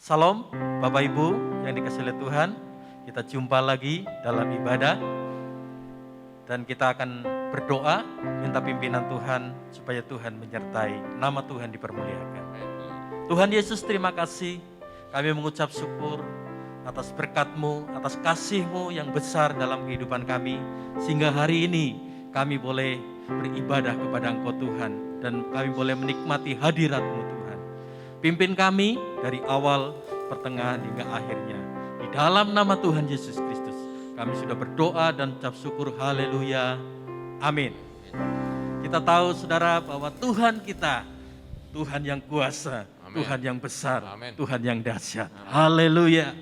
Salam Bapak Ibu yang dikasihi oleh Tuhan, kita jumpa lagi dalam ibadah dan kita akan berdoa minta pimpinan Tuhan supaya Tuhan menyertai, nama Tuhan dipermuliakan. Tuhan Yesus, terima kasih, kami mengucap syukur atas berkat-Mu, atas kasih-Mu yang besar dalam kehidupan kami, sehingga hari ini kami boleh beribadah kepada Engkau Tuhan, dan kami boleh menikmati hadirat-Mu Tuhan. Pimpin kami dari awal, pertengahan hingga akhirnya. Di dalam nama Tuhan Yesus Kristus, kami sudah berdoa dan ucap syukur, haleluya, amin. Kita tahu saudara bahwa Tuhan kita, Tuhan yang kuasa, amin. Tuhan yang besar, amin. Tuhan yang dahsyat, haleluya.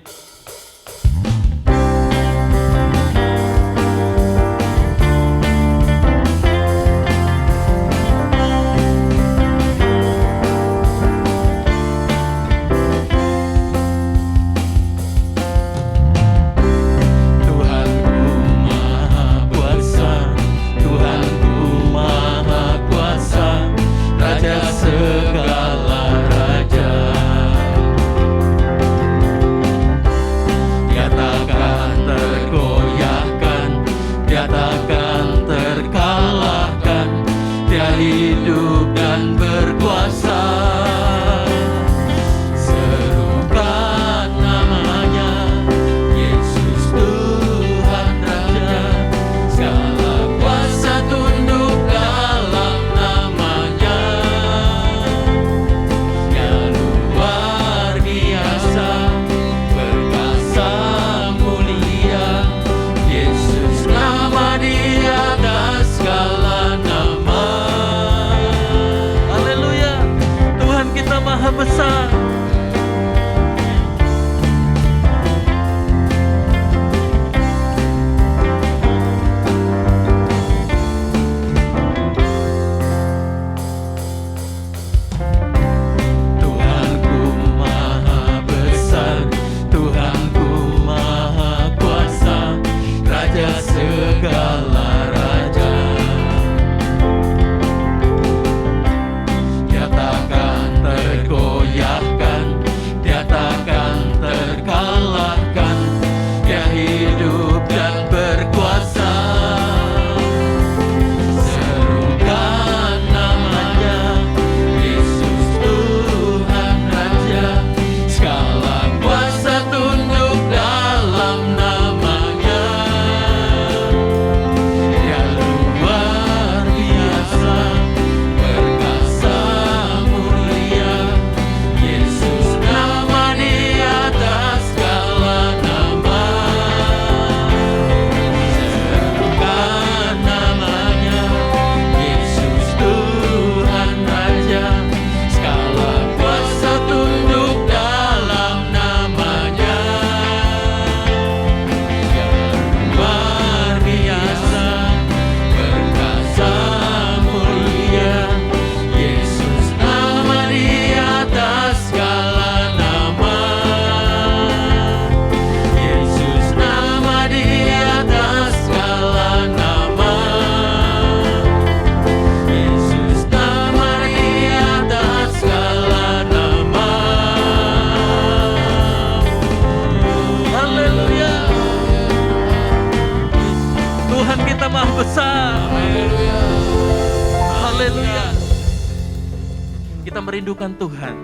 Merindukan Tuhan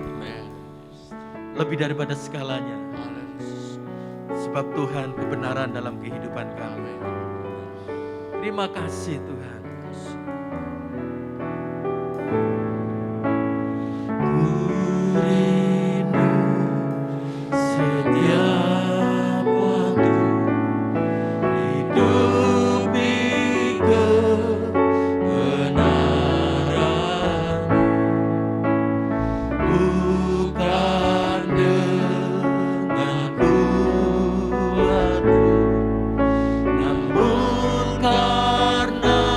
lebih daripada segalanya, sebab Tuhan kebenaran dalam kehidupan kami. Terima kasih Tuhan. Namun karena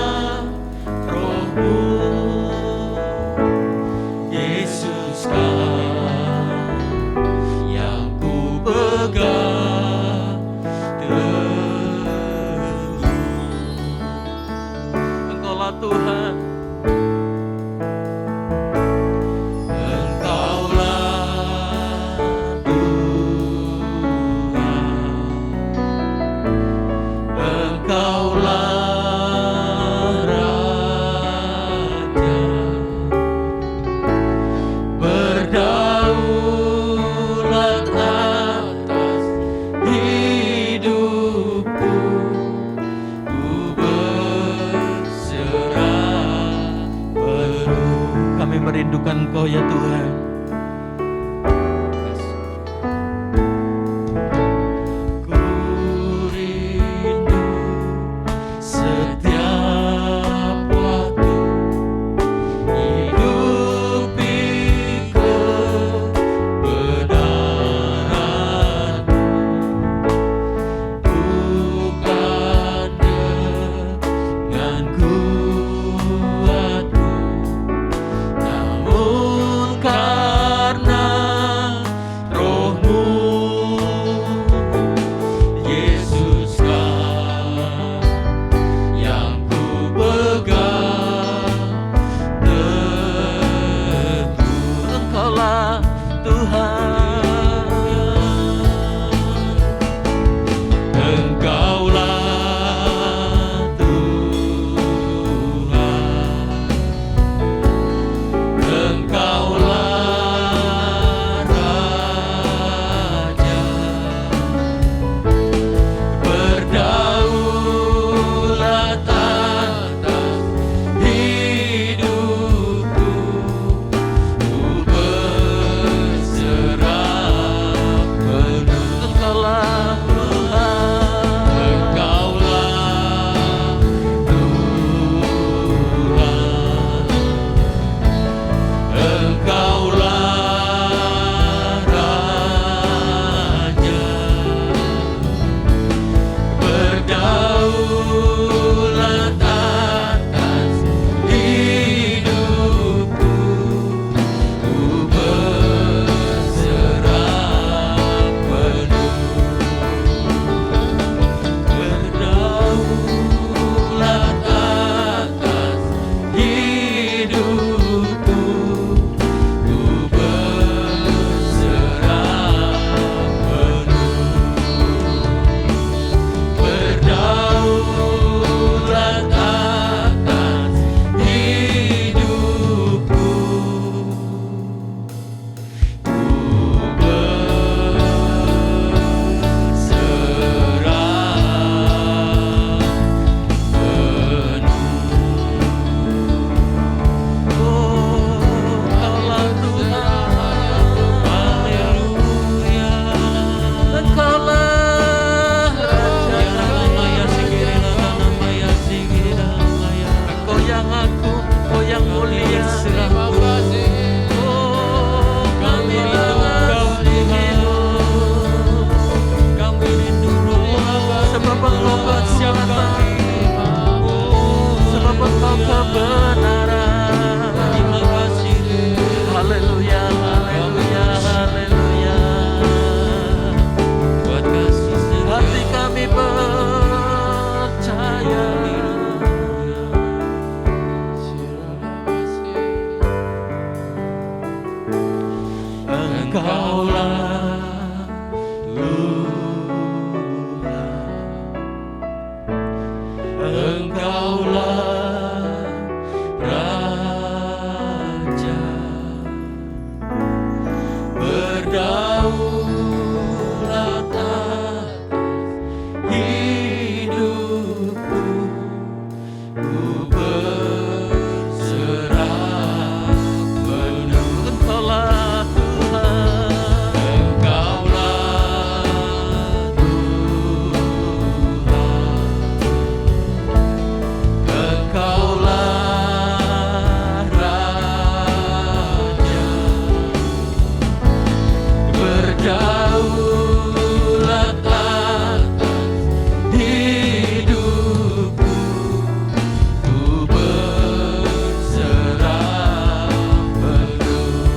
sebab Engkau kekuatan, sebab Engkau kebenaran. Terima kasih. Haleluya, haleluya, haleluya. Buat kasih setia. Hati kami percaya. Engkaulah Tuhan, Engkaulah Raja, berdaulat atas hidupku, ku berserah penuh. Engkaulah berdaulat atas hidupku, ku berserah penuh. Berdaulat atas hidupku, ku berserah penuh.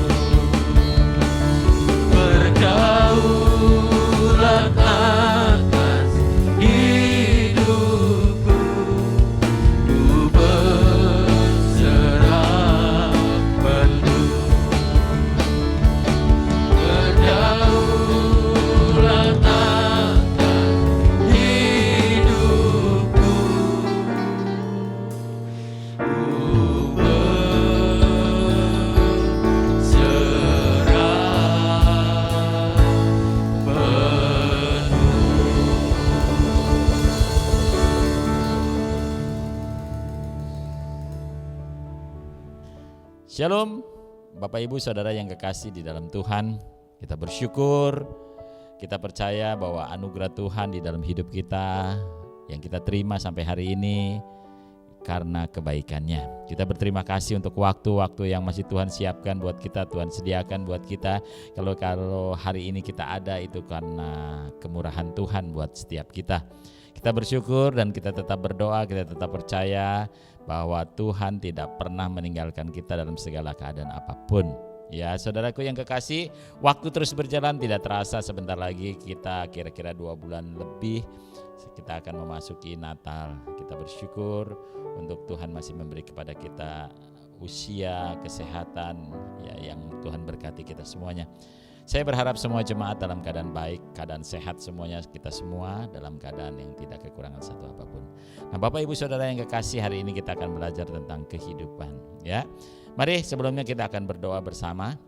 Berdaulat atas hidupku, ku berserah penuh. Shalom, Bapak Ibu Saudara yang kekasih di dalam Tuhan. Kita bersyukur, kita percaya bahwa anugerah Tuhan di dalam hidup kita yang kita terima sampai hari ini karena kebaikannya. Kita berterima kasih untuk waktu-waktu yang masih Tuhan siapkan buat kita, Tuhan sediakan buat kita. Kalau hari ini kita ada itu karena kemurahan Tuhan buat setiap kita. Kita bersyukur dan kita tetap berdoa, kita tetap percaya bahwa Tuhan tidak pernah meninggalkan kita dalam segala keadaan apapun. Ya, saudaraku yang kekasih, waktu terus berjalan, tidak terasa sebentar lagi kita kira-kira 2 bulan lebih kita akan memasuki Natal. Kita bersyukur untuk Tuhan masih memberi kepada kita usia, kesehatan ya, yang Tuhan berkati kita semuanya. Saya berharap semua jemaat dalam keadaan baik, keadaan sehat semuanya, kita semua dalam keadaan yang tidak kekurangan satu apapun. Nah, Bapak Ibu Saudara yang kekasih, hari ini kita akan belajar tentang kehidupan, ya. Mari sebelumnya kita akan berdoa bersama.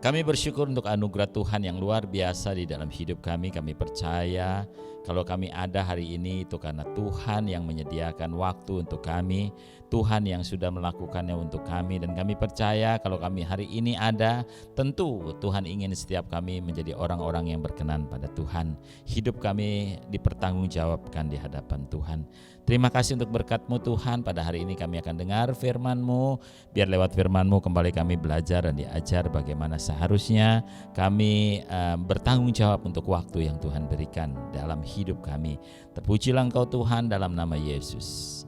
Kami bersyukur untuk anugerah Tuhan yang luar biasa di dalam hidup kami. Kami percaya kalau kami ada hari ini itu karena Tuhan yang menyediakan waktu untuk kami, Tuhan yang sudah melakukannya untuk kami, dan kami percaya kalau kami hari ini ada, tentu Tuhan ingin setiap kami menjadi orang-orang yang berkenan pada Tuhan. Hidup kami dipertanggungjawabkan di hadapan Tuhan. Terima kasih untuk berkat-Mu Tuhan. Pada hari ini kami akan dengar firman-Mu. Biar lewat firman-Mu kembali kami belajar dan diajar bagaimana seharusnya kami bertanggung jawab untuk waktu yang Tuhan berikan dalam hidup kami. Terpujilah Engkau Tuhan, dalam nama Yesus.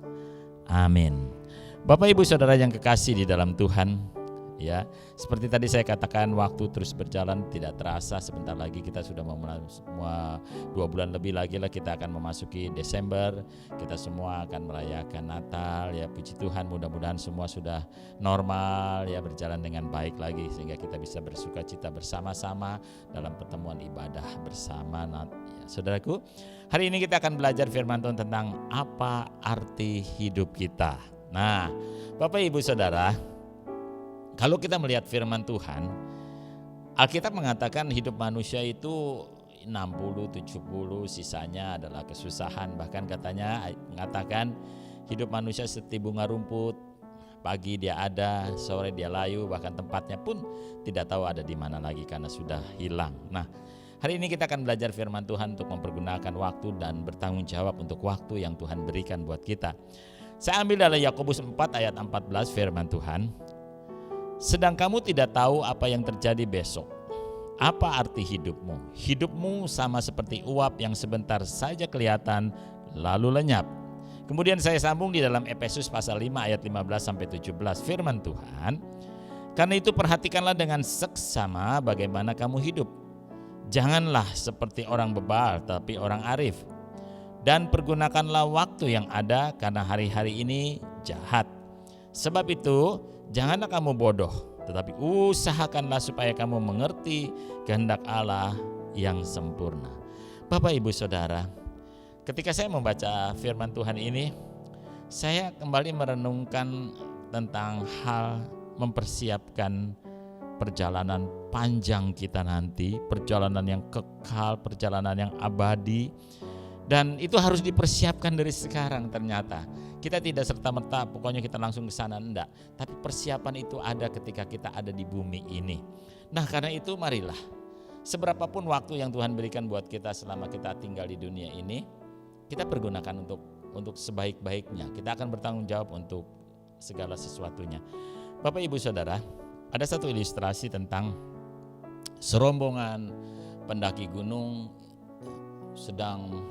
Amin. Bapak Ibu Saudara yang kekasih di dalam Tuhan, ya, seperti tadi saya katakan, waktu terus berjalan, tidak terasa sebentar lagi kita sudah memulai semua 2 bulan lebih lagi lah kita akan memasuki Desember. Kita semua akan merayakan Natal, ya, puji Tuhan, mudah-mudahan semua sudah normal, ya, berjalan dengan baik lagi sehingga kita bisa bersukacita bersama-sama dalam pertemuan ibadah bersama. Ya, saudaraku, hari ini kita akan belajar firman Tuhan tentang apa arti hidup kita. Nah, Bapak Ibu Saudara, kalau kita melihat firman Tuhan, Alkitab mengatakan hidup manusia itu 60-70, sisanya adalah kesusahan. Bahkan katanya mengatakan hidup manusia seperti bunga rumput, pagi dia ada, sore dia layu, bahkan tempatnya pun tidak tahu ada di mana lagi karena sudah hilang. Nah, hari ini kita akan belajar firman Tuhan untuk mempergunakan waktu dan bertanggung jawab untuk waktu yang Tuhan berikan buat kita. Saya ambil dari Yakobus 4 ayat 14 firman Tuhan. Sedang kamu tidak tahu apa yang terjadi besok. Apa arti hidupmu? Hidupmu sama seperti uap yang sebentar saja kelihatan lalu lenyap. Kemudian saya sambung di dalam Efesus pasal 5 ayat 15-17, firman Tuhan, karena itu perhatikanlah dengan seksama bagaimana kamu hidup. Janganlah seperti orang bebal, tapi orang arif. Dan pergunakanlah waktu yang ada, karena hari-hari ini jahat. Sebab itu janganlah kamu bodoh, tetapi usahakanlah supaya kamu mengerti kehendak Allah yang sempurna. Bapak, Ibu, Saudara, ketika saya membaca firman Tuhan ini, saya kembali merenungkan tentang hal mempersiapkan perjalanan panjang kita nanti, perjalanan yang kekal, perjalanan yang abadi. Dan itu harus dipersiapkan dari sekarang ternyata. Kita tidak serta-merta pokoknya kita langsung ke sana, enggak. Tapi persiapan itu ada ketika kita ada di bumi ini. Nah, karena itu marilah, seberapapun waktu yang Tuhan berikan buat kita selama kita tinggal di dunia ini, kita pergunakan untuk sebaik-baiknya. Kita akan bertanggung jawab untuk segala sesuatunya. Bapak, Ibu, Saudara, ada satu ilustrasi tentang serombongan pendaki gunung sedang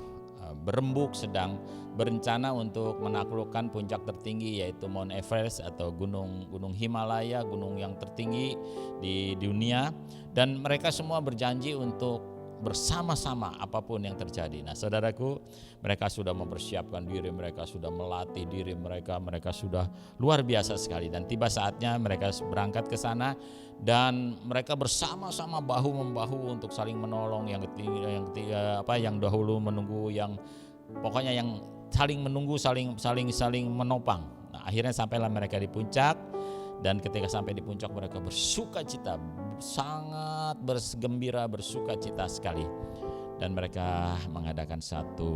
berembuk, sedang berencana untuk menaklukkan puncak tertinggi, yaitu Mount Everest atau gunung Himalaya, gunung yang tertinggi di dunia. Dan mereka semua berjanji untuk bersama-sama apapun yang terjadi. Nah, saudaraku, mereka sudah mempersiapkan diri, mereka sudah melatih diri mereka sudah luar biasa sekali. Dan tiba saatnya mereka berangkat ke sana dan mereka bersama-sama bahu-membahu untuk saling menolong, yang dahulu menunggu, yang pokoknya yang saling menunggu, saling menopang. Nah, akhirnya sampailah mereka di puncak. Dan ketika sampai di puncak mereka bersuka cita, sangat bergembira, bersuka cita sekali. Dan mereka mengadakan satu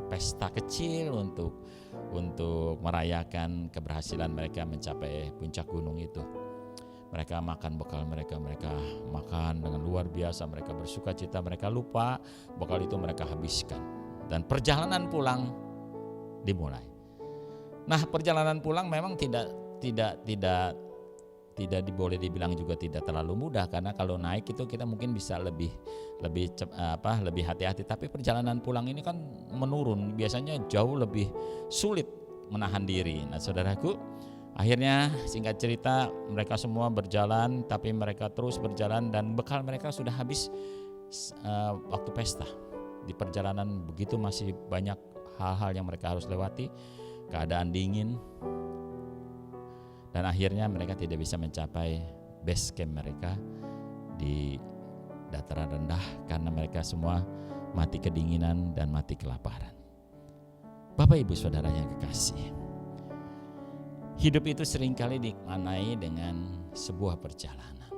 pesta kecil untuk merayakan keberhasilan mereka mencapai puncak gunung itu. Mereka makan bekal mereka makan dengan luar biasa, mereka bersuka cita, mereka lupa bekal itu mereka habiskan. Dan perjalanan pulang dimulai. Nah, perjalanan pulang memang tidak boleh dibilang juga tidak terlalu mudah, karena kalau naik itu kita mungkin bisa lebih hati-hati, tapi perjalanan pulang ini kan menurun, biasanya jauh lebih sulit menahan diri. Nah, saudaraku, akhirnya singkat cerita mereka semua berjalan, tapi mereka terus berjalan dan bekal mereka sudah habis waktu pesta. Di perjalanan begitu masih banyak hal-hal yang mereka harus lewati, keadaan dingin. Dan akhirnya mereka tidak bisa mencapai base camp mereka di dataran rendah karena mereka semua mati kedinginan dan mati kelaparan. Bapak, Ibu, Saudara yang kekasih, hidup itu seringkali dimaknai dengan sebuah perjalanan.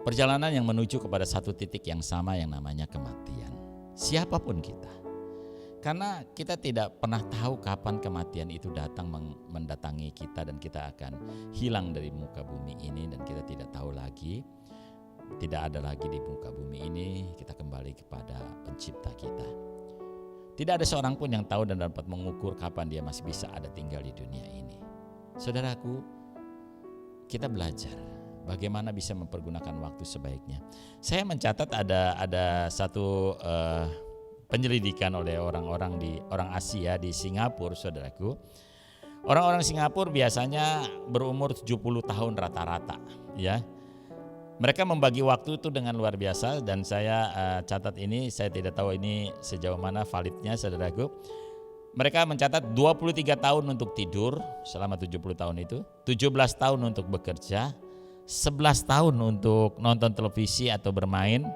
Perjalanan yang menuju kepada satu titik yang sama yang namanya kematian. Siapapun kita. Karena kita tidak pernah tahu kapan kematian itu datang mendatangi kita dan kita akan hilang dari muka bumi ini dan kita tidak tahu lagi, tidak ada lagi di muka bumi ini, kita kembali kepada pencipta kita. Tidak ada seorang pun yang tahu dan dapat mengukur kapan dia masih bisa ada tinggal di dunia ini. Saudaraku, kita belajar bagaimana bisa mempergunakan waktu sebaiknya. Saya mencatat ada satu penyelidikan oleh orang Asia di Singapura, saudaraku. Orang-orang Singapura biasanya berumur 70 tahun rata-rata, ya. Mereka membagi waktu itu dengan luar biasa dan saya catat ini, saya tidak tahu ini sejauh mana validnya, saudaraku. Mereka mencatat 23 tahun untuk tidur selama 70 tahun itu, 17 tahun untuk bekerja, 11 tahun untuk nonton televisi atau bermain,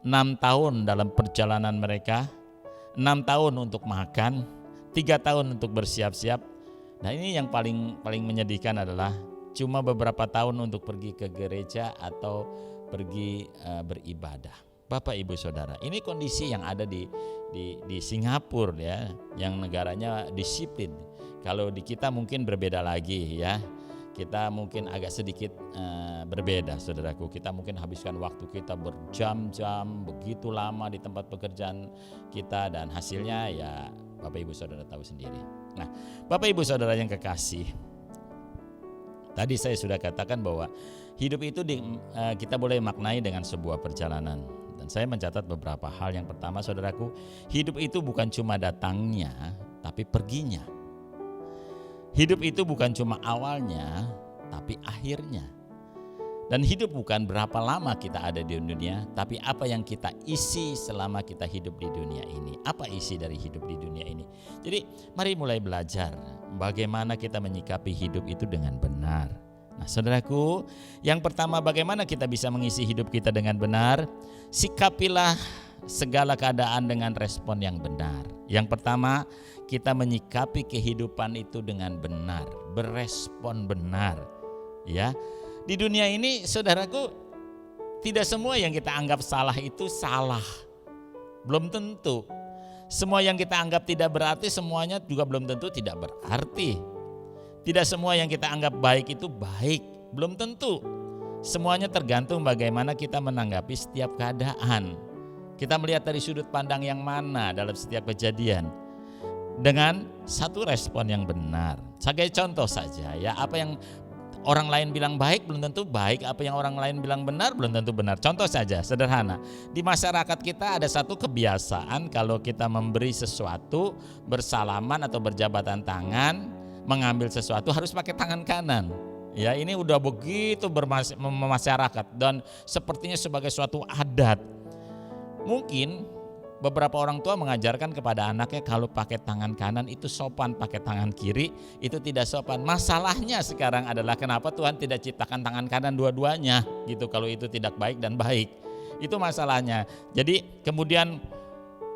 6 tahun dalam perjalanan mereka, 6 tahun untuk makan, 3 tahun untuk bersiap-siap. Nah, ini yang paling menyedihkan adalah cuma beberapa tahun untuk pergi ke gereja atau pergi beribadah. Bapak, Ibu, Saudara, ini kondisi yang ada di Singapura, ya, yang negaranya disiplin. Kalau di kita mungkin berbeda lagi, ya. Kita mungkin agak sedikit berbeda, saudaraku. Kita mungkin habiskan waktu kita berjam-jam begitu lama di tempat pekerjaan kita dan hasilnya ya Bapak, Ibu, Saudara tahu sendiri. Nah, Bapak, Ibu, Saudara yang kekasih, tadi saya sudah katakan bahwa Hidup itu kita boleh maknai dengan sebuah perjalanan. Dan saya mencatat beberapa hal. Yang pertama, saudaraku, hidup itu bukan cuma datangnya, tapi perginya. Hidup itu bukan cuma awalnya, tapi akhirnya. Dan hidup bukan berapa lama kita ada di dunia, tapi apa yang kita isi selama kita hidup di dunia ini. Apa isi dari hidup di dunia ini? Jadi mari mulai belajar bagaimana kita menyikapi hidup itu dengan benar. Nah, saudaraku, yang pertama, bagaimana kita bisa mengisi hidup kita dengan benar? Sikapilah segala keadaan dengan respon yang benar. Yang pertama, kita menyikapi kehidupan itu dengan benar, berespon benar. Ya, di dunia ini, saudaraku, tidak semua yang kita anggap salah itu salah. Belum tentu. Semua yang kita anggap tidak berarti, semuanya juga belum tentu tidak berarti. Tidak semua yang kita anggap baik itu baik, belum tentu. Semuanya tergantung bagaimana kita menanggapi setiap keadaan. Kita melihat dari sudut pandang yang mana dalam setiap kejadian. Dengan satu respon yang benar. Sebagai contoh saja ya, apa yang orang lain bilang baik belum tentu baik, apa yang orang lain bilang benar belum tentu benar. Contoh saja, sederhana. Di masyarakat kita ada satu kebiasaan, kalau kita memberi sesuatu, bersalaman atau berjabatan tangan, mengambil sesuatu harus pakai tangan kanan. Ya, ini udah begitu bermasyarakat dan sepertinya sebagai suatu adat. Mungkin beberapa orang tua mengajarkan kepada anaknya kalau pakai tangan kanan itu sopan, pakai tangan kiri itu tidak sopan. Masalahnya sekarang adalah kenapa Tuhan tidak ciptakan tangan kanan dua-duanya gitu, kalau itu tidak baik dan baik. Itu masalahnya. Jadi kemudian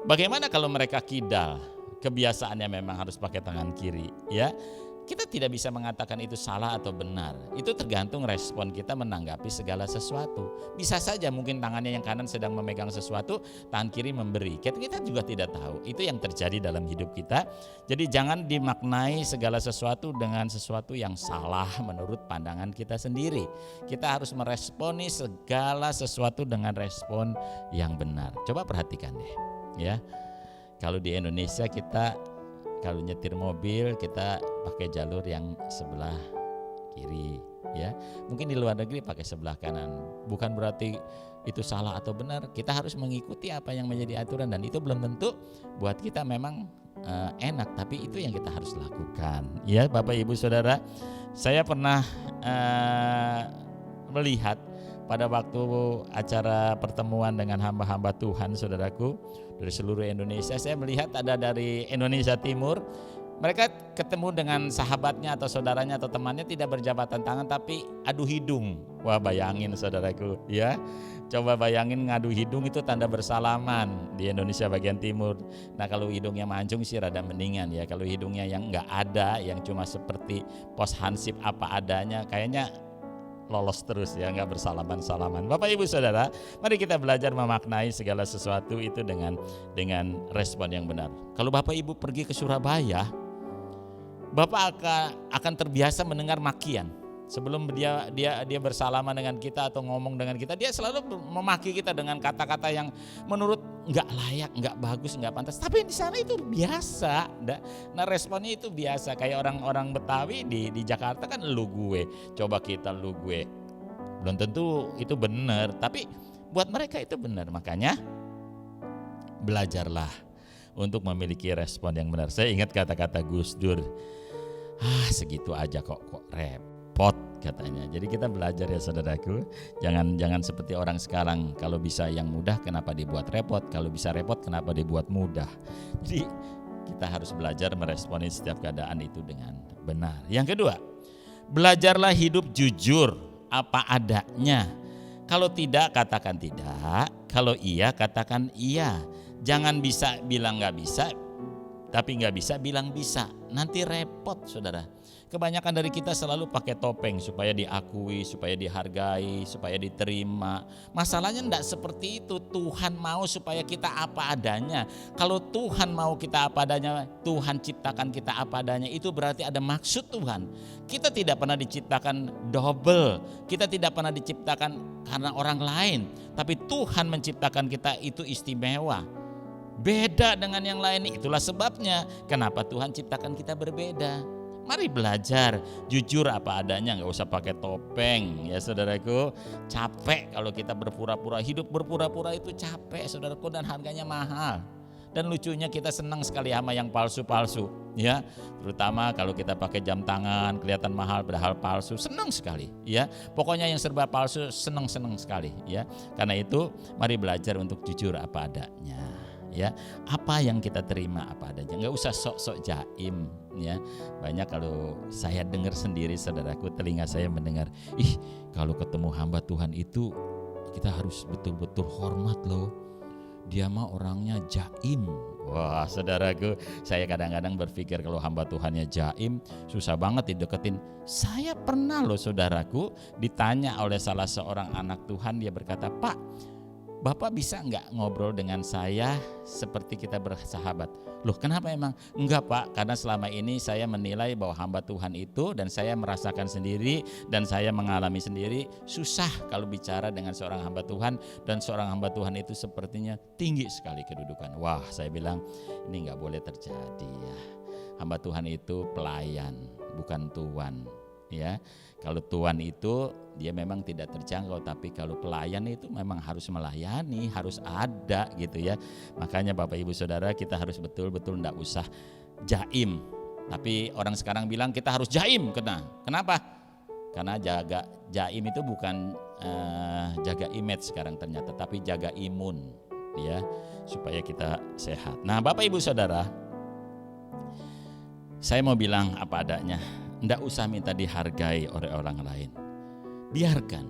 bagaimana kalau mereka kidal? Kebiasaannya memang harus pakai tangan kiri, ya. Kita tidak bisa mengatakan itu salah atau benar. Itu tergantung respon kita menanggapi segala sesuatu. Bisa saja mungkin tangannya yang kanan sedang memegang sesuatu, tangan kiri memberi. Kita juga tidak tahu. Itu yang terjadi dalam hidup kita. Jadi jangan dimaknai segala sesuatu dengan sesuatu yang salah menurut pandangan kita sendiri. Kita harus meresponi segala sesuatu dengan respon yang benar. Coba perhatikan deh, ya. Kalau di Indonesia kita kalau nyetir mobil kita pakai jalur yang sebelah kiri, ya. Mungkin di luar negeri pakai sebelah kanan. Bukan berarti itu salah atau benar. Kita harus mengikuti apa yang menjadi aturan dan itu belum tentu buat kita memang enak, tapi itu yang kita harus lakukan. Ya, Bapak Ibu Saudara, saya pernah melihat pada waktu acara pertemuan dengan hamba-hamba Tuhan, saudaraku, dari seluruh Indonesia. Saya melihat ada dari Indonesia Timur, mereka ketemu dengan sahabatnya atau saudaranya atau temannya tidak berjabatan tangan tapi adu hidung. Wah, bayangin saudaraku, ya. Coba bayangin ngadu hidung itu tanda bersalaman di Indonesia bagian timur. Nah, kalau hidungnya mancung sih rada mendingan ya. Kalau hidungnya yang enggak ada, yang cuma seperti pos hansip apa adanya, kayaknya lolos terus ya, nggak bersalaman-salaman. Bapak Ibu Saudara, mari kita belajar memaknai segala sesuatu itu dengan respon yang benar. Kalau Bapak Ibu pergi ke Surabaya, Bapak akan terbiasa mendengar makian. Sebelum dia bersalaman dengan kita atau ngomong dengan kita, dia selalu memaki kita dengan kata-kata yang menurut nggak layak, nggak bagus, nggak pantas. Tapi di sana itu biasa. Nah, responnya itu biasa. Kayak orang-orang Betawi di Jakarta kan lu gue, coba kita lu gue. Belum tentu itu benar, tapi buat mereka itu benar. Makanya belajarlah untuk memiliki respon yang benar. Saya ingat kata-kata Gus Dur. Segitu aja kok repot katanya. Jadi kita belajar ya saudaraku, jangan seperti orang sekarang, kalau bisa yang mudah kenapa dibuat repot, kalau bisa repot kenapa dibuat mudah. Jadi kita harus belajar meresponi setiap keadaan itu dengan benar. Yang kedua, belajarlah hidup jujur apa adanya. Kalau tidak katakan tidak, kalau iya katakan iya. Jangan bisa bilang nggak bisa, tapi nggak bisa bilang bisa, nanti repot saudara. Kebanyakan dari kita selalu pakai topeng supaya diakui, supaya dihargai, supaya diterima. Masalahnya enggak seperti itu. Tuhan mau supaya kita apa adanya. Kalau Tuhan mau kita apa adanya, Tuhan ciptakan kita apa adanya, itu berarti ada maksud Tuhan. Kita tidak pernah diciptakan double, kita tidak pernah diciptakan karena orang lain, tapi Tuhan menciptakan kita itu istimewa. Beda dengan yang lain, itulah sebabnya kenapa Tuhan ciptakan kita berbeda. Mari belajar jujur apa adanya, nggak usah pakai topeng ya saudaraku. Capek kalau kita berpura-pura, hidup berpura-pura itu capek saudaraku, dan harganya mahal. Dan lucunya kita senang sekali sama yang palsu-palsu ya. Terutama kalau kita pakai jam tangan kelihatan mahal padahal palsu, senang sekali ya. Pokoknya yang serba palsu senang-senang sekali ya. Karena itu mari belajar untuk jujur apa adanya ya. Apa yang kita terima apa adanya, nggak usah sok-sok jaim ya. Banyak kalau saya dengar sendiri saudaraku, telinga saya mendengar, kalau ketemu hamba Tuhan itu kita harus betul-betul hormat loh, dia mah orangnya jaim. Wah saudaraku, saya kadang-kadang berpikir kalau hamba Tuhannya jaim, susah banget dideketin. Saya pernah loh saudaraku ditanya oleh salah seorang anak Tuhan, dia berkata, "Pak, Bapak bisa nggak ngobrol dengan saya seperti kita bersahabat?" Loh kenapa emang? Enggak Pak, karena selama ini saya menilai bahwa hamba Tuhan itu, dan saya merasakan sendiri dan saya mengalami sendiri, susah kalau bicara dengan seorang hamba Tuhan, dan seorang hamba Tuhan itu sepertinya tinggi sekali kedudukan. Wah saya bilang ini nggak boleh terjadi ya. Hamba Tuhan itu pelayan, bukan tuan ya. Kalau tuan itu dia memang tidak terjangkau, tapi kalau pelayan itu memang harus melayani, harus ada gitu ya. Makanya Bapak Ibu Saudara, kita harus betul-betul enggak usah jaim. Tapi orang sekarang bilang kita harus jaim. Kenapa? Karena jaim itu bukan jaga image sekarang ternyata, tapi jaga imun ya, supaya kita sehat. Nah Bapak Ibu Saudara, saya mau bilang apa adanya. Nggak usah minta dihargai oleh orang lain. Biarkan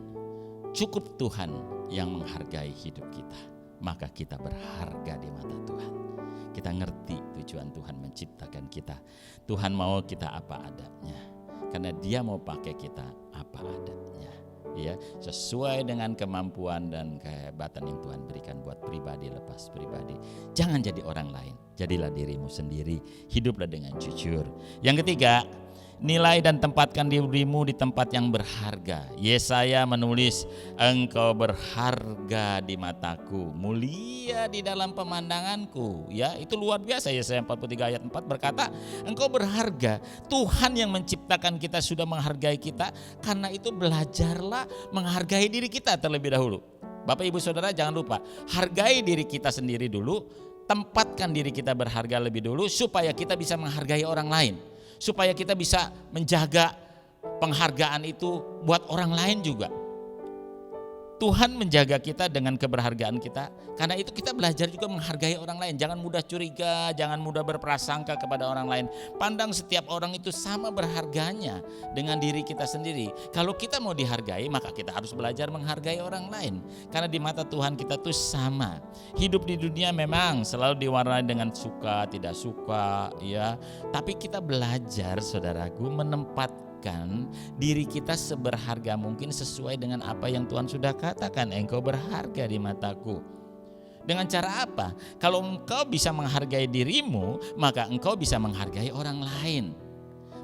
cukup Tuhan yang menghargai hidup kita. Maka kita berharga di mata Tuhan. Kita ngerti tujuan Tuhan menciptakan kita. Tuhan mau kita apa adanya. Karena Dia mau pakai kita apa adanya. Ya, sesuai dengan kemampuan dan kehebatan yang Tuhan berikan buat pribadi lepas pribadi. Jangan jadi orang lain. Jadilah dirimu sendiri. Hiduplah dengan jujur. Yang ketiga, nilai dan tempatkan dirimu di tempat yang berharga. Yesaya menulis, engkau berharga di mataku, mulia di dalam pemandanganku. Ya, itu luar biasa. Yesaya 43 ayat 4 berkata, engkau berharga. Tuhan yang menciptakan kita sudah menghargai kita. Karena itu belajarlah menghargai diri kita terlebih dahulu. Bapak Ibu Saudara jangan lupa, hargai diri kita sendiri dulu, tempatkan diri kita berharga lebih dulu supaya kita bisa menghargai orang lain. Supaya kita bisa menjaga penghargaan itu buat orang lain juga. Tuhan menjaga kita dengan keberhargaan kita. Karena itu kita belajar juga menghargai orang lain. Jangan mudah curiga, jangan mudah berprasangka kepada orang lain. Pandang setiap orang itu sama berharganya dengan diri kita sendiri. Kalau kita mau dihargai, maka kita harus belajar menghargai orang lain. Karena di mata Tuhan kita tuh sama. Hidup di dunia memang selalu diwarnai dengan suka, tidak suka, ya. Tapi kita belajar, saudaraku, menempatkan diri kita seberharga mungkin sesuai dengan apa yang Tuhan sudah katakan, engkau berharga di mataku. Dengan cara apa? Kalau engkau bisa menghargai dirimu, maka engkau bisa menghargai orang lain.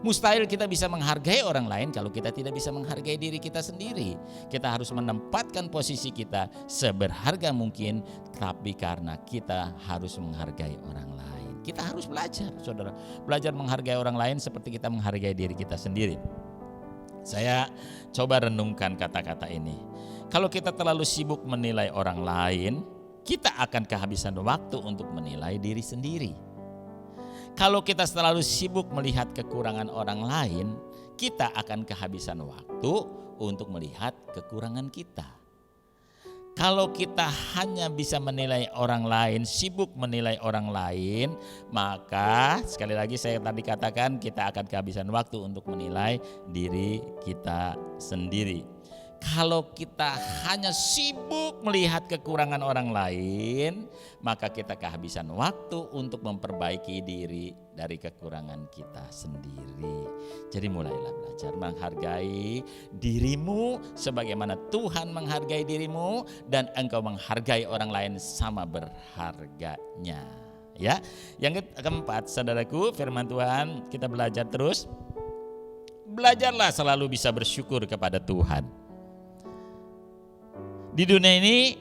Mustahil kita bisa menghargai orang lain kalau kita tidak bisa menghargai diri kita sendiri. Kita harus menempatkan posisi kita seberharga mungkin, tapi karena kita harus menghargai orang lain. Kita harus belajar, saudara, belajar menghargai orang lain seperti kita menghargai diri kita sendiri. Saya coba renungkan kata-kata ini. Kalau kita terlalu sibuk menilai orang lain, kita akan kehabisan waktu untuk menilai diri sendiri. Kalau kita terlalu sibuk melihat kekurangan orang lain, kita akan kehabisan waktu untuk melihat kekurangan kita. Kalau kita hanya bisa menilai orang lain, sibuk menilai orang lain, maka sekali lagi saya tadi katakan kita akan kehabisan waktu untuk menilai diri kita sendiri. Kalau kita hanya sibuk melihat kekurangan orang lain, maka kita kehabisan waktu untuk memperbaiki diri dari kekurangan kita sendiri. Jadi mulailah belajar menghargai dirimu sebagaimana Tuhan menghargai dirimu, dan engkau menghargai orang lain sama berharganya. Ya, yang keempat, saudaraku, firman Tuhan kita belajar terus. Belajarlah selalu bisa bersyukur kepada Tuhan. Di dunia ini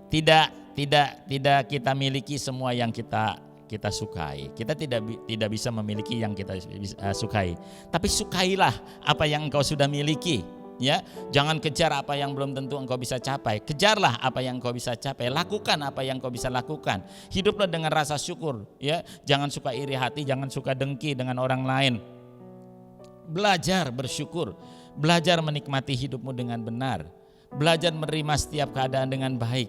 tidak kita miliki semua yang kita kita sukai. Kita tidak bisa memiliki yang kita sukai. Tapi sukailah apa yang engkau sudah miliki. Ya, jangan kejar apa yang belum tentu engkau bisa capai. Kejarlah apa yang engkau bisa capai. Lakukan apa yang engkau bisa lakukan. Hiduplah dengan rasa syukur. Ya, jangan suka iri hati, jangan suka dengki dengan orang lain. Belajar bersyukur, belajar menikmati hidupmu dengan benar, belajar menerima setiap keadaan dengan baik.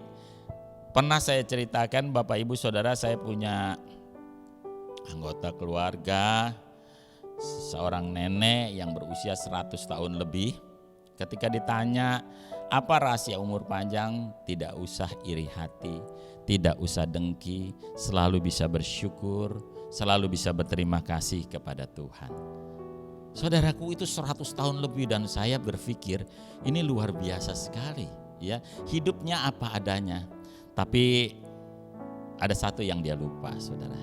Pernah saya ceritakan, Bapak Ibu Saudara, saya punya anggota keluarga, seorang nenek yang berusia 100 tahun lebih. Ketika ditanya apa rahasia umur panjang, tidak usah iri hati, tidak usah dengki, selalu bisa bersyukur, selalu bisa berterima kasih kepada Tuhan. Saudaraku, itu 100 tahun lebih dan saya berpikir ini luar biasa sekali, ya. Hidupnya apa adanya. Tapi ada satu yang dia lupa, saudara.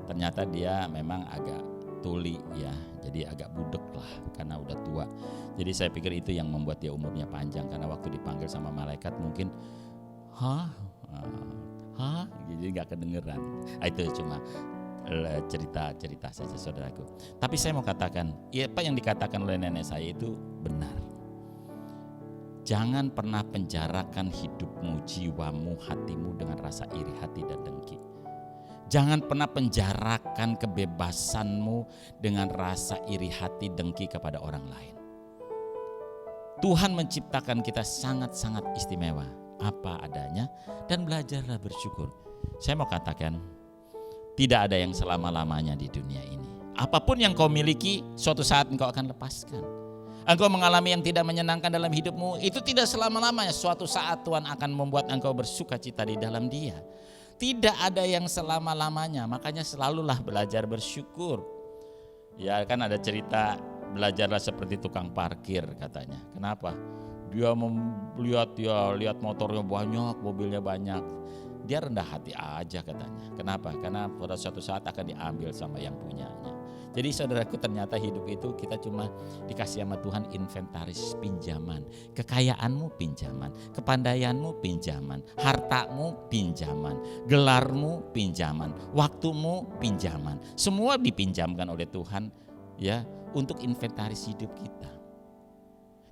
Ternyata dia memang agak tuli, ya. Jadi agak budek lah karena udah tua. Jadi saya pikir itu yang membuat dia umurnya panjang, karena waktu dipanggil sama malaikat mungkin jadi nggak kedengeran. Itu cuma cerita saja, saudaraku. Tapi saya mau katakan, apa yang dikatakan oleh nenek saya itu benar. Jangan pernah penjarakan hidupmu, jiwamu, hatimu dengan rasa iri hati dan dengki. Jangan pernah penjarakan kebebasanmu dengan rasa iri hati, dengki kepada orang lain. Tuhan menciptakan kita sangat-sangat istimewa, apa adanya, dan belajarlah bersyukur. Saya mau katakan, tidak ada yang selama-lamanya di dunia ini. Apapun yang kau miliki, suatu saat engkau akan lepaskan. Engkau mengalami yang tidak menyenangkan dalam hidupmu, itu tidak selama-lamanya. Suatu saat Tuhan akan membuat engkau bersuka cita di dalam Dia. Tidak ada yang selama-lamanya, makanya selalulah belajar bersyukur. Ya kan ada cerita, belajarlah seperti tukang parkir katanya. Kenapa? Dia lihat motornya banyak, mobilnya banyak. Dia rendah hati aja katanya. Kenapa? Karena pada suatu saat akan diambil sama yang punyanya. Jadi saudaraku, ternyata hidup itu kita cuma dikasih sama Tuhan inventaris pinjaman. Kekayaanmu pinjaman, kepandaianmu pinjaman, hartamu pinjaman, gelarmu pinjaman, waktumu pinjaman. Semua dipinjamkan oleh Tuhan, ya, untuk inventaris hidup kita.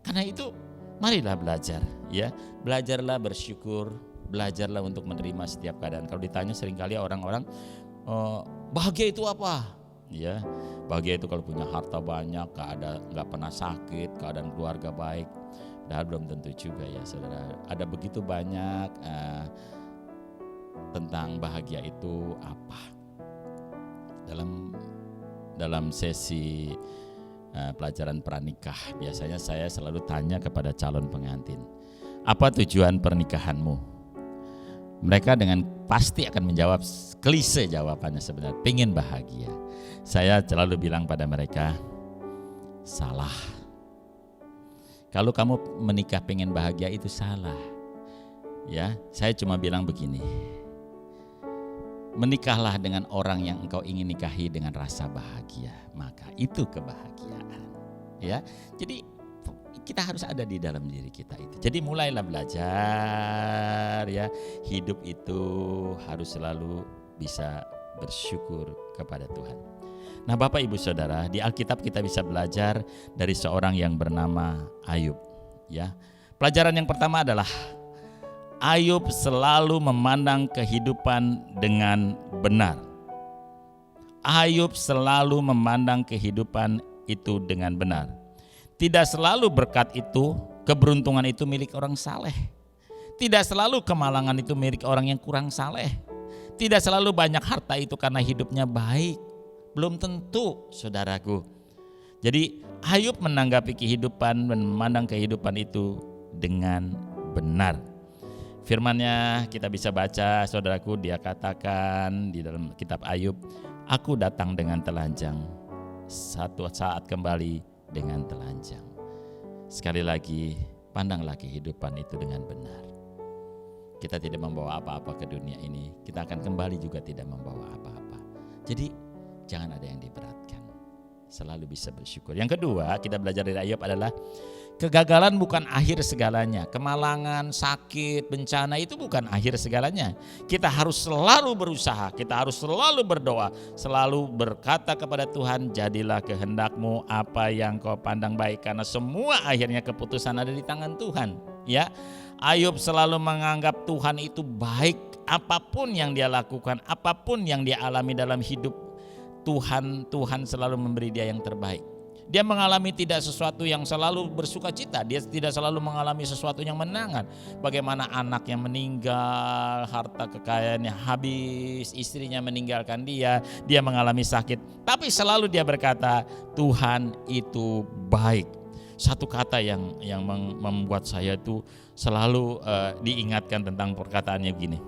Karena itu marilah belajar, ya. Belajarlah bersyukur, belajarlah untuk menerima setiap keadaan. Kalau ditanya seringkali orang-orang, bahagia itu apa? Ya, bahagia itu kalau punya harta banyak, nggak pernah sakit, keadaan keluarga baik. Padahal belum tentu juga, ya saudara. Ada begitu banyak tentang bahagia itu apa. Dalam sesi pelajaran pranikah, biasanya saya selalu tanya kepada calon pengantin, apa tujuan pernikahanmu? Mereka dengan pasti akan menjawab klise jawabannya sebenarnya, pengen bahagia. Saya selalu bilang pada mereka, salah. Kalau kamu menikah pengen bahagia itu salah. Ya, saya cuma bilang begini. Menikahlah dengan orang yang engkau ingin nikahi dengan rasa bahagia, maka itu kebahagiaan. Ya. Jadi kita harus ada di dalam diri kita itu. Jadi mulailah belajar, ya. Hidup itu harus selalu bisa bersyukur kepada Tuhan. Nah, Bapak Ibu Saudara, di Alkitab kita bisa belajar dari seorang yang bernama Ayub, ya. Pelajaran yang pertama adalah Ayub selalu memandang kehidupan dengan benar. Ayub selalu memandang kehidupan itu dengan benar. Tidak selalu berkat itu, keberuntungan itu milik orang saleh. Tidak selalu kemalangan itu milik orang yang kurang saleh. Tidak selalu banyak harta itu karena hidupnya baik. Belum tentu, saudaraku. Jadi Ayub menanggapi kehidupan dan memandang kehidupan itu dengan benar. Firman-Nya kita bisa baca, saudaraku, dia katakan di dalam kitab Ayub, aku datang dengan telanjang, satu saat kembali dengan telanjang. Sekali lagi, pandanglah kehidupan itu dengan benar. Kita tidak membawa apa-apa ke dunia ini, kita akan kembali juga tidak membawa apa-apa. Jadi jangan ada yang diberatkan, selalu bisa bersyukur. Yang kedua kita belajar dari Ayub adalah Kegagalan bukan akhir segalanya. Kemalangan, sakit, bencana itu bukan akhir segalanya. Kita harus selalu berusaha, kita harus selalu berdoa, selalu berkata kepada Tuhan, jadilah kehendak-Mu apa yang Kau pandang baik, karena semua akhirnya keputusan ada di tangan Tuhan. Ya, Ayub selalu menganggap Tuhan itu baik. Apapun yang dia lakukan, apapun yang dia alami dalam hidup, Tuhan selalu memberi dia yang terbaik. Dia mengalami tidak sesuatu yang selalu bersuka cita. Dia tidak selalu mengalami sesuatu yang menangan. Bagaimana anaknya meninggal, harta kekayaannya habis, istrinya meninggalkan dia mengalami sakit. Tapi selalu dia berkata, Tuhan itu baik. Satu kata yang membuat saya itu selalu diingatkan tentang perkataannya begini.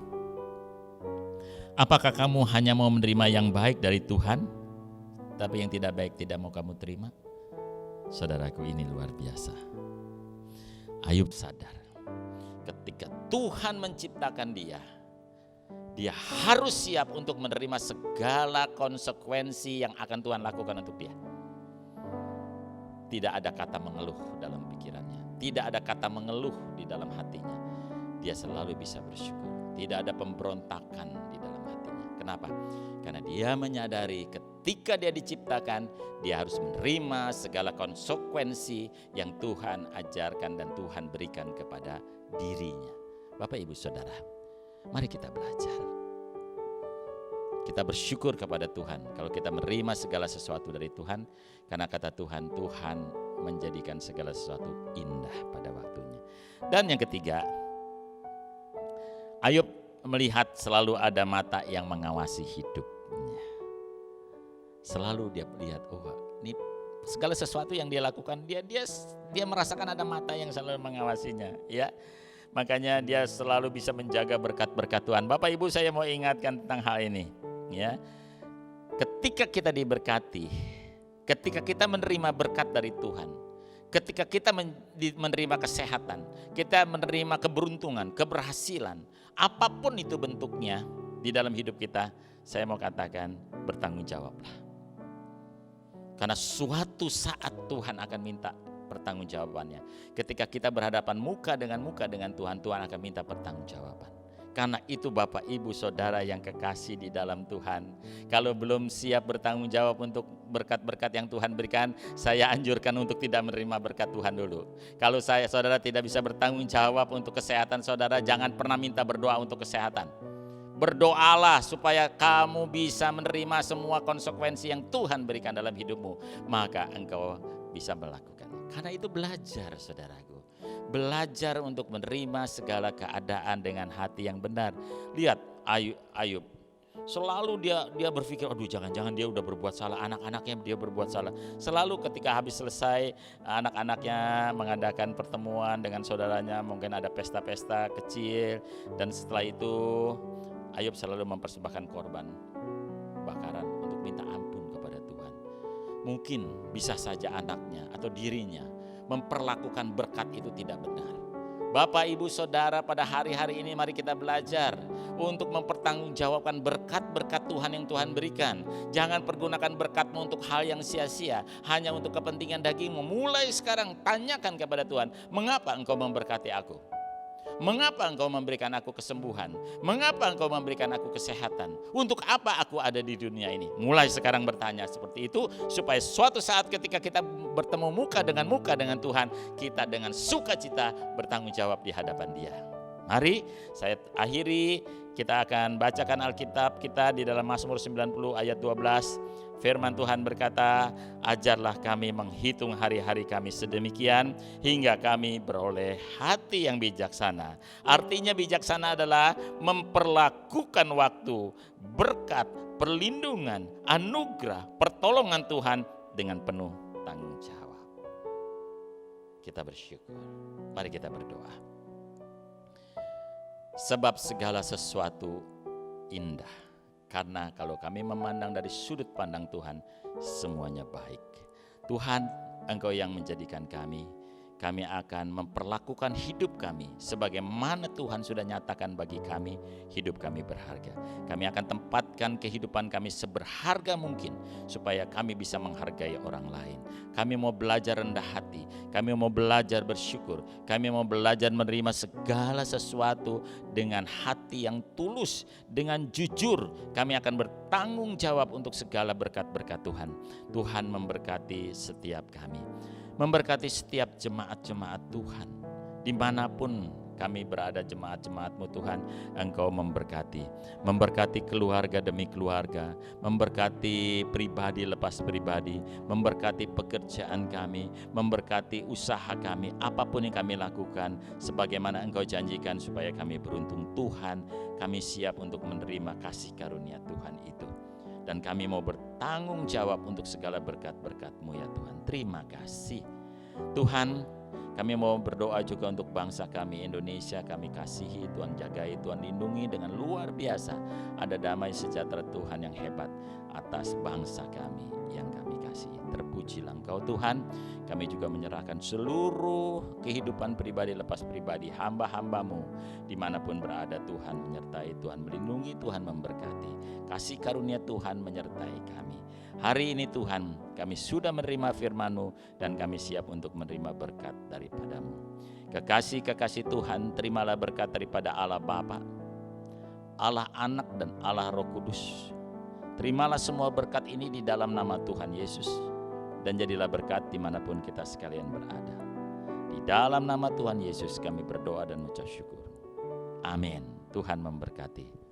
Apakah kamu hanya mau menerima yang baik dari Tuhan, tapi yang tidak baik tidak mau kamu terima? Saudaraku, ini luar biasa. Ayub sadar ketika Tuhan menciptakan dia harus siap untuk menerima segala konsekuensi yang akan Tuhan lakukan untuk dia. Tidak ada kata mengeluh dalam pikirannya, tidak ada kata mengeluh di dalam hatinya. Dia selalu bisa bersyukur, tidak ada pemberontakan di dalam hatinya. Kenapa? Karena dia menyadari ketika dia diciptakan, dia harus menerima segala konsekuensi yang Tuhan ajarkan dan Tuhan berikan kepada dirinya. Bapak, Ibu, Saudara, mari kita belajar. Kita bersyukur kepada Tuhan kalau kita menerima segala sesuatu dari Tuhan, karena kata Tuhan, Tuhan menjadikan segala sesuatu indah pada waktunya. Dan yang ketiga, Ayub melihat selalu ada mata yang mengawasi hidupnya. Selalu dia lihat, ini segala sesuatu yang dia lakukan, dia merasakan ada mata yang selalu mengawasinya, ya. Makanya dia selalu bisa menjaga berkat-berkat Tuhan. Bapak Ibu, saya mau ingatkan tentang hal ini, ya. Ketika kita diberkati, ketika kita menerima berkat dari Tuhan, ketika kita menerima kesehatan, kita menerima keberuntungan, keberhasilan, apapun itu bentuknya di dalam hidup kita, saya mau katakan, bertanggung jawablah. Karena suatu saat Tuhan akan minta pertanggungjawabannya. Ketika kita berhadapan muka dengan Tuhan, Tuhan akan minta pertanggungjawaban. Karena itu Bapak, Ibu, Saudara yang kekasih di dalam Tuhan, kalau belum siap bertanggung jawab untuk berkat-berkat yang Tuhan berikan, saya anjurkan untuk tidak menerima berkat Tuhan dulu. Kalau saudara tidak bisa bertanggung jawab untuk kesehatan saudara, jangan pernah minta berdoa untuk kesehatan. Berdoalah supaya kamu bisa menerima semua konsekuensi yang Tuhan berikan dalam hidupmu, maka engkau bisa melakukannya. Karena itu belajar, saudaraku. Belajar untuk menerima segala keadaan dengan hati yang benar. Lihat Ayub. Selalu dia berpikir, aduh jangan-jangan dia udah berbuat salah, anak-anaknya dia berbuat salah. Selalu ketika habis selesai, anak-anaknya mengadakan pertemuan dengan saudaranya, mungkin ada pesta-pesta kecil, dan setelah itu Ayub selalu mempersembahkan korban bakaran untuk minta ampun kepada Tuhan. Mungkin bisa saja anaknya atau dirinya memperlakukan berkat itu tidak benar. Bapak, Ibu, Saudara, pada hari-hari ini mari kita belajar untuk mempertanggungjawabkan berkat-berkat Tuhan yang Tuhan berikan. Jangan pergunakan berkatmu untuk hal yang sia-sia, hanya untuk kepentingan dagingmu. Mulai sekarang tanyakan kepada Tuhan, mengapa engkau memberkati aku? Mengapa engkau memberikan aku kesembuhan? Mengapa engkau memberikan aku kesehatan? Untuk apa aku ada di dunia ini? Mulai sekarang bertanya seperti itu, supaya suatu saat ketika kita bertemu muka dengan Tuhan, kita dengan sukacita bertanggung jawab di hadapan Dia. Mari saya akhiri, kita akan bacakan Alkitab kita di dalam Mazmur 90 ayat 12. Firman Tuhan berkata, ajarlah kami menghitung hari-hari kami sedemikian hingga kami beroleh hati yang bijaksana. Artinya bijaksana adalah memperlakukan waktu, berkat, perlindungan, anugerah, pertolongan Tuhan dengan penuh tanggung jawab. Kita bersyukur. Mari kita berdoa. Sebab segala sesuatu indah. Karena kalau kami memandang dari sudut pandang Tuhan, semuanya baik. Tuhan, Engkau yang menjadikan kami kami akan memperlakukan hidup kami sebagaimana Tuhan sudah nyatakan bagi kami, hidup kami berharga. Kami akan tempatkan kehidupan kami seberharga mungkin supaya kami bisa menghargai orang lain. Kami mau belajar rendah hati, kami mau belajar bersyukur, kami mau belajar menerima segala sesuatu dengan hati yang tulus, dengan jujur. Kami akan bertanggung jawab untuk segala berkat-berkat Tuhan. Tuhan memberkati setiap kami, memberkati setiap jemaat-jemaat Tuhan. Dimanapun kami berada, jemaat-jemaat-Mu Tuhan, Engkau memberkati keluarga demi keluarga, memberkati pribadi lepas pribadi, memberkati pekerjaan kami, memberkati usaha kami, apapun yang kami lakukan, sebagaimana Engkau janjikan supaya kami beruntung. Tuhan, kami siap untuk menerima kasih karunia Tuhan itu. Dan kami mau bertanggung jawab untuk segala berkat-berkat-Mu ya Tuhan. Terima kasih Tuhan. Kami mau berdoa juga untuk bangsa kami Indonesia. Kami kasihi, Tuhan jagai, Tuhan lindungi dengan luar biasa. Ada damai sejahtera Tuhan yang hebat atas bangsa kami yang kami kasihi. Terpujilah Engkau Tuhan. Kami juga menyerahkan seluruh kehidupan pribadi lepas pribadi hamba-hamba-Mu dimanapun berada. Tuhan menyertai, Tuhan melindungi, Tuhan memberkati. Kasih karunia Tuhan menyertai kami. Hari ini Tuhan, kami sudah menerima firman-Mu dan kami siap untuk menerima berkat daripada-Mu. Kekasih-kekasih Tuhan, terimalah berkat daripada Allah Bapa, Allah Anak dan Allah Roh Kudus. Terimalah semua berkat ini di dalam nama Tuhan Yesus, dan jadilah berkat dimanapun kita sekalian berada. Di dalam nama Tuhan Yesus kami berdoa dan mengucap syukur. Amin. Tuhan memberkati.